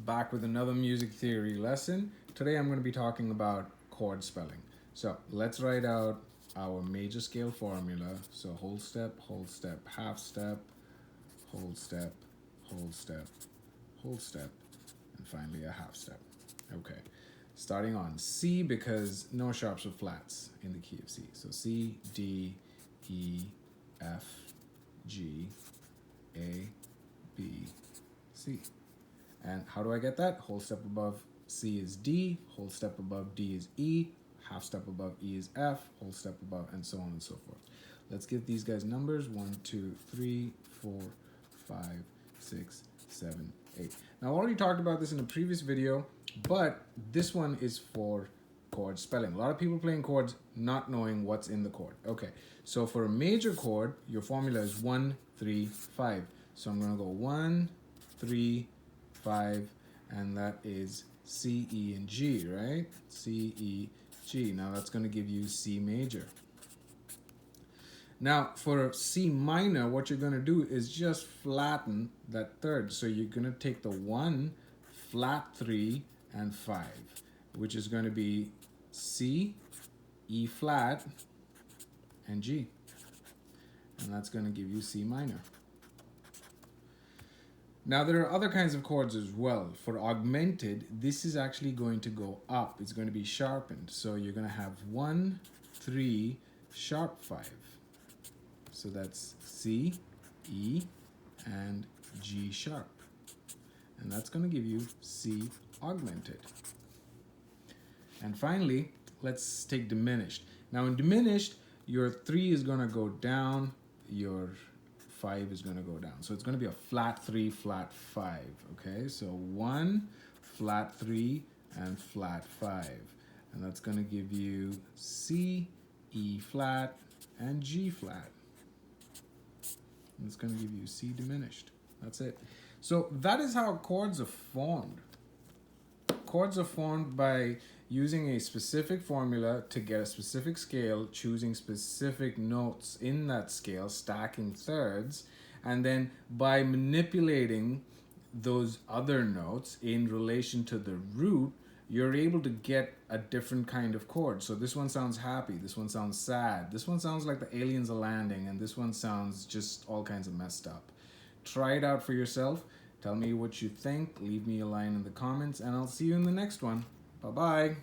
back with another music theory lesson. Today I'm going to be talking about chord spelling. So let's write out our major scale formula. So whole step, half step, whole step, whole step, whole step, and finally a half step. Okay, starting on C because no sharps or flats in the key of C. So C, D, E, F, G, A, B, C. And how do I get that? Whole step above C is D, whole step above D is E, half step above E is F, whole step above, and so on and so forth. Let's give these guys numbers. 1, 2, 3, 4, 5, 6, 7, 8. Now, I already talked about this in a previous video, but this one is for chord spelling. A lot of people playing chords not knowing what's in the chord. Okay, so for a major chord, your formula is 1, 3, 5. So I'm going to go 1, 3, 5, and that is C, E, and G, right? C, E, G. Now that's going to give you C major. Now for C minor, what you're going to do is just flatten that third. So you're going to take the 1, flat 3, and 5, which is going to be C, E flat, and G. And that's going to give you C minor. Now there are other kinds of chords as well. For augmented, this is actually going to go up. It's going to be sharpened. So you're going to have 1, 3, sharp 5. So that's C, E, and G sharp. And that's going to give you C augmented. And finally, let's take diminished. Now in diminished, your 3 is going to go down, your 5 is going to go down. So it's going to be a flat 3, flat 5. Okay, so 1, flat 3, and flat 5. And that's going to give you C, E flat, and G flat. And it's going to give you C diminished. That's it. So that is how chords are formed. Chords are formed by using a specific formula to get a specific scale, choosing specific notes in that scale, stacking thirds, and then by manipulating those other notes in relation to the root, you're able to get a different kind of chord. So this one sounds happy, this one sounds sad, this one sounds like the aliens are landing, and this one sounds just all kinds of messed up. Try it out for yourself. Tell me what you think. Leave me a line in the comments, and I'll see you in the next one. Bye-bye.